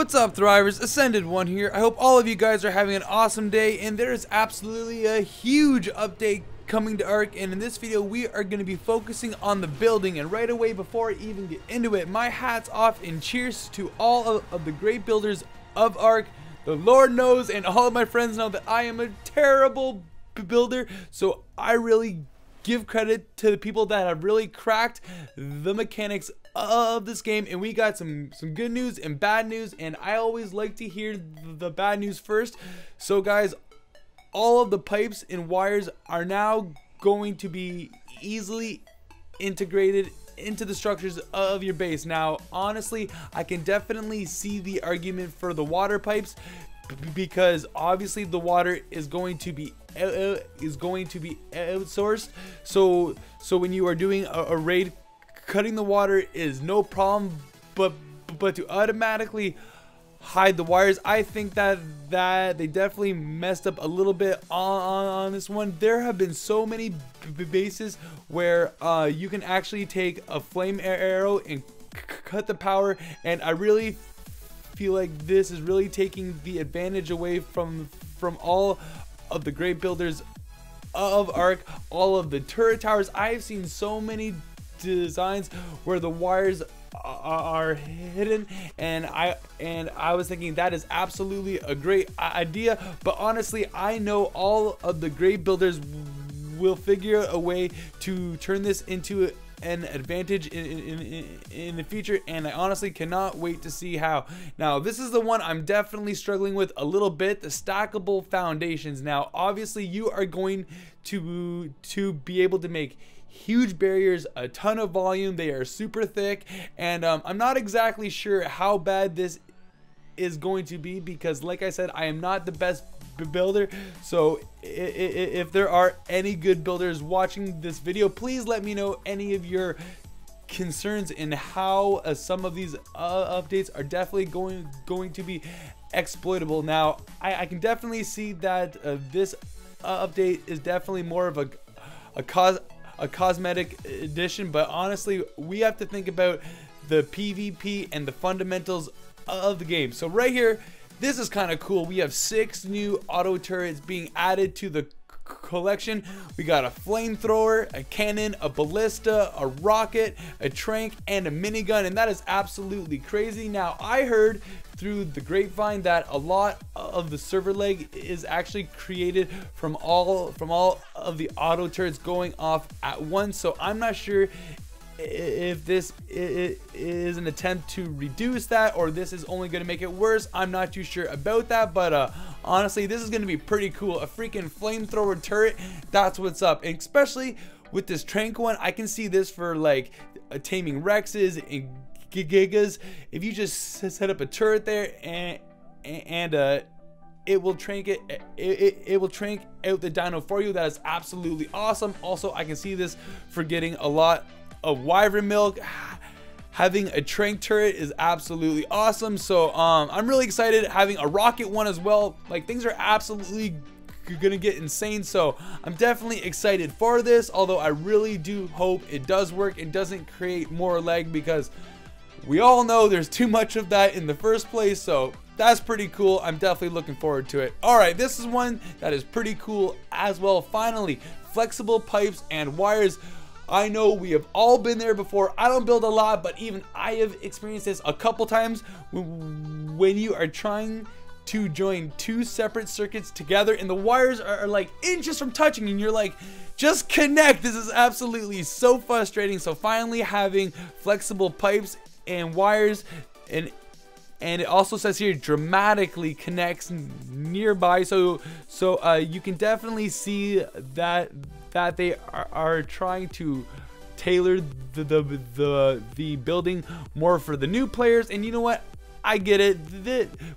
What's up, Thrivers? Ascended One here. I hope all of you guys are having an awesome day, and there is absolutely a huge update coming to Ark, and in this video we are going to be focusing on the building. And right away, before I even get into it, my hat's off and cheers to all of the great builders of Ark. The Lord knows and all of my friends know that I am a terrible builder, so I really give credit to the people that have really cracked the mechanics of this game. And we got some good news and bad news, and I always like to hear the bad news first. So guys, all of the pipes and wires are now going to be easily integrated into the structures of your base. Now honestly, I can definitely see the argument for the water pipes, because obviously the water is going to be outsourced. So when you are doing a raid, cutting the water is no problem, but to automatically hide the wires, I think that they definitely messed up a little bit on this one. There have been so many bases where you can actually take a flame arrow and cut the power, and I really feel like this is really taking the advantage away from all of the great builders of Ark. All of the turret towers, I've seen so many designs where the wires are hidden, and I was thinking that is absolutely a great idea. But honestly, I know all of the great builders will figure out a way to turn this into an advantage in the future, and I honestly cannot wait to see how. Now this is the one I'm definitely struggling with a little bit, the stackable foundations. Now obviously you are going to be able to make huge barriers, a ton of volume, they are super thick, and I'm not exactly sure how bad this is going to be, because like I said, I am not the best builder. So if there are any good builders watching this video, please let me know any of your concerns in how some of these updates are definitely going to be exploitable. Now I can definitely see that this update is definitely more of a cosmetic edition, but honestly we have to think about the PvP and the fundamentals of the game. So right here, this is kind of cool. We have 6 new auto turrets being added to the collection. We got a flamethrower, a cannon, a ballista, a rocket, a trank, and a minigun, and that is absolutely crazy. Now I heard through the grapevine that a lot of the server lag is actually created from all of the auto turrets going off at once. So I'm not sure if this is an attempt to reduce that, or this is only going to make it worse. I'm not too sure about that, but honestly this is going to be pretty cool. A freaking flamethrower turret, that's what's up. And especially with this trank one, I can see this for like taming Rexes and Gigas. If you just set up a turret there and it will trank it will trank out the dino for you. That is absolutely awesome. Also, I can see this for getting a lot of wyvern milk. Having a trank turret is absolutely awesome. So I'm really excited. Having a rocket one as well, like things are absolutely gonna get insane. So I'm definitely excited for this, although I really do hope it does work and doesn't create more lag, because we all know there's too much of that in the first place. So that's pretty cool. I'm definitely looking forward to it. All right, this is one that is pretty cool as well. Finally, flexible pipes and wires. I know we have all been there before. I don't build a lot, but even I have experienced this a couple times when you are trying to join 2 separate circuits together and the wires are like inches from touching, and you're like, just connect. This is absolutely so frustrating. So finally having flexible pipes and wires, and it also says here dramatically connects nearby, so you can definitely see that they are trying to tailor the building more for the new players. And you know what, I get it.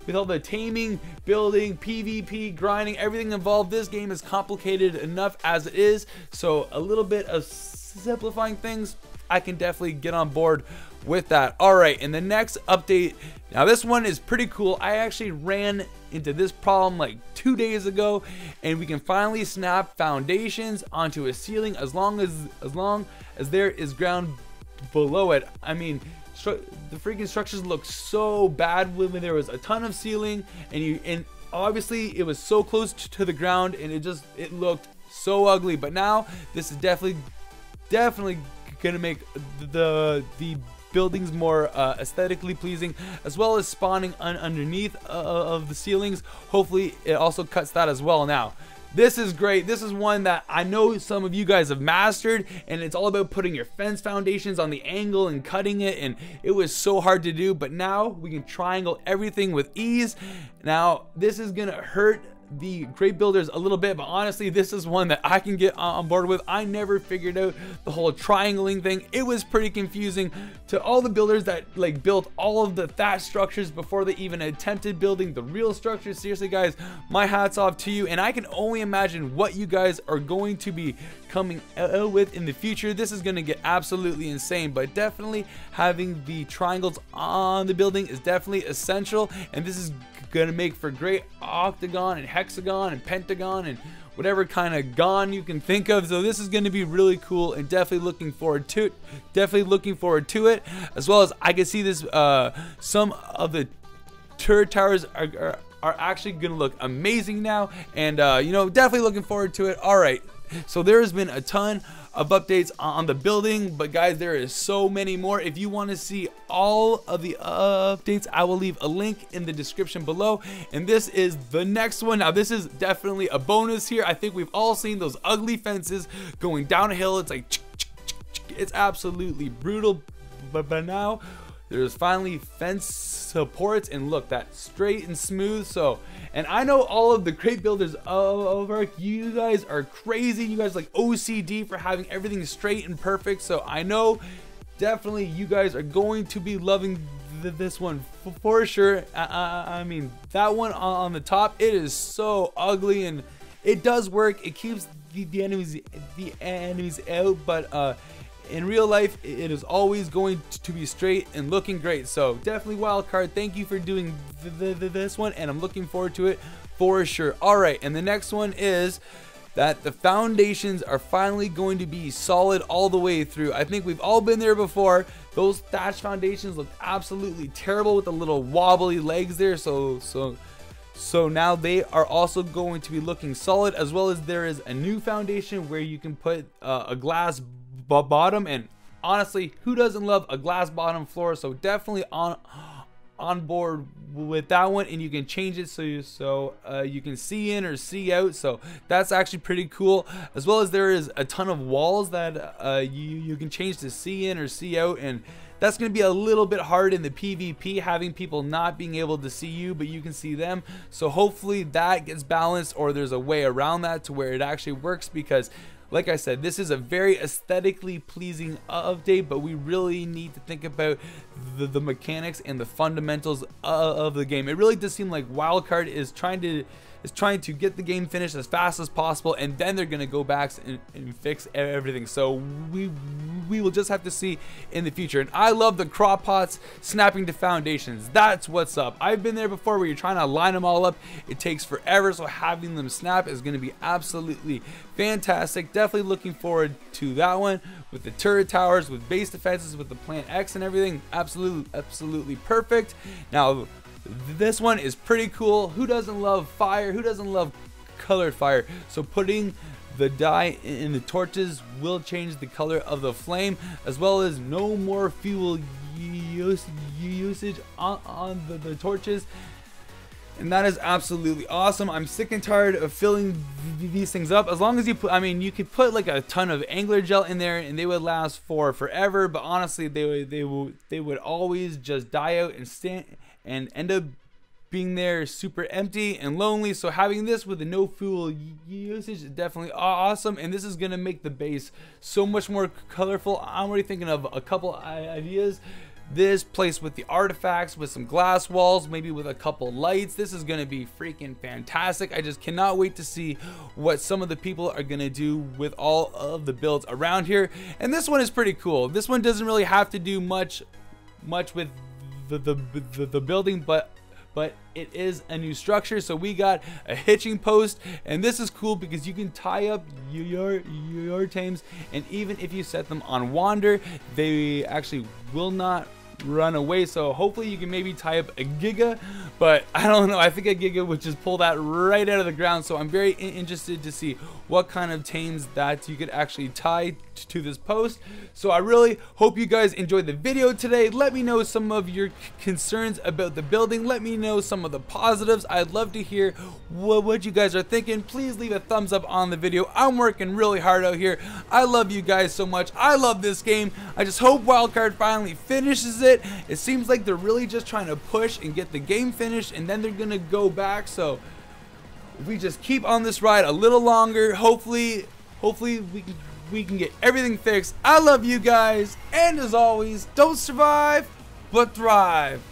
With all the taming, building, PvP, grinding, everything involved, this game is complicated enough as it is. So a little bit of simplifying things, I can definitely get on board with that. All right, and the next update, now this one is pretty cool. I actually ran into this problem like 2 days ago, and we can finally snap foundations onto a ceiling as long as there is ground below it. I mean, freaking structures look so bad when there was a ton of ceiling, and obviously it was so close to the ground, and it looked so ugly. But now this is definitely gonna make the buildings more aesthetically pleasing, as well as spawning underneath of the ceilings. Hopefully it also cuts that as well. Now this is great. This is one that I know some of you guys have mastered, and it's all about putting your fence foundations on the angle and cutting it, and it was so hard to do, but now we can triangle everything with ease. Now this is gonna hurt the Great Builders a little bit, but honestly this is one that I can get on board with. I never figured out the whole triangling thing. It was pretty confusing to all the builders that like built all of the thatch structures before they even attempted building the real structures. Seriously guys, my hat's off to you, and I can only imagine what you guys are going to be coming out with in the future. This is going to get absolutely insane, but definitely having the triangles on the building is definitely essential, and this is gonna make for great octagon and hexagon and pentagon and whatever kind of gon you can think of. So this is going to be really cool, and definitely looking forward to it. As well as I can see this some of the turret towers are actually gonna look amazing now, and you know, definitely looking forward to it. All right, so there has been a ton of updates on the building, but guys, there is so many more. If you want to see all of the updates, I will leave a link in the description below, and this is the next one. Now this is definitely a bonus here. I think we've all seen those ugly fences going down a hill. It's like it's absolutely brutal, but now there's finally fence supports, and look, that's straight and smooth. So, and I know all of the Great Builders of Ark, you guys are crazy. You guys like OCD for having everything straight and perfect. So I know definitely you guys are going to be loving this one for sure. I mean, that one on the top, it is so ugly, and it does work. It keeps the enemies out, but in real life, it is always going to be straight and looking great. So definitely Wildcard, thank you for doing this one, and I'm looking forward to it for sure. All right, and the next one is that the foundations are finally going to be solid all the way through. I think we've all been there before. Those thatch foundations look absolutely terrible with the little wobbly legs there. So now they are also going to be looking solid, as well as there is a new foundation where you can put a glass bottom, and honestly, who doesn't love a glass bottom floor? So definitely on board with that one, and you can change it so you can see in or see out. So that's actually pretty cool, as well as there is a ton of walls that you can change to see in or see out, and that's going to be a little bit hard in the PvP, having people not being able to see you but you can see them. So hopefully that gets balanced, or there's a way around that to where it actually works, because like I said, this is a very aesthetically pleasing update, but we really need to think about the mechanics and the fundamentals of the game. It really does seem like Wildcard is trying to get the game finished as fast as possible, and then they're gonna go back and fix everything. So we will just have to see in the future. And I love the crop pots snapping to foundations. That's what's up. I've been there before where you're trying to line them all up. It takes forever, so having them snap is gonna be absolutely fantastic. Definitely looking forward to that one, with the turret towers, with base defenses, with the Plant X and everything. Absolutely perfect. Now this one is pretty cool. Who doesn't love fire? Who doesn't love colored fire? So putting the dye in the torches will change the color of the flame, as well as no more fuel usage on the torches. And that is absolutely awesome. I'm sick and tired of filling these things up. As long as you put, I mean, you could put like a ton of angler gel in there and they would last for forever, but honestly they would always just die out and stand and end up being there super empty and lonely. So having this with the no fuel usage is definitely awesome, and this is gonna make the base so much more colorful. I'm already thinking of a couple ideas. This place with the artifacts, with some glass walls, maybe with a couple lights. This is gonna be freaking fantastic. I just cannot wait to see what some of the people are gonna do with all of the builds around here. And this one is pretty cool. This one doesn't really have to do much with the building, but it is a new structure. So we got a hitching post, and this is cool because you can tie up your tames, and even if you set them on wander, they actually will not run away. So hopefully you can maybe tie up a Giga, but I don't know. I think a Giga would just pull that right out of the ground. So I'm very interested to see what kind of tames that you could actually tie to this post. So I really hope you guys enjoyed the video today. Let me know some of your concerns about the building. Let me know some of the positives. I'd love to hear what you guys are thinking. Please leave a thumbs up on the video. I'm working really hard out here. I love you guys so much. I love this game. I just hope Wildcard finally finishes it. It seems like they're really just trying to push and get the game finished, and then they're gonna go back. So if we just keep on this ride a little longer, hopefully we can get everything fixed. I love you guys, and as always, don't survive but thrive.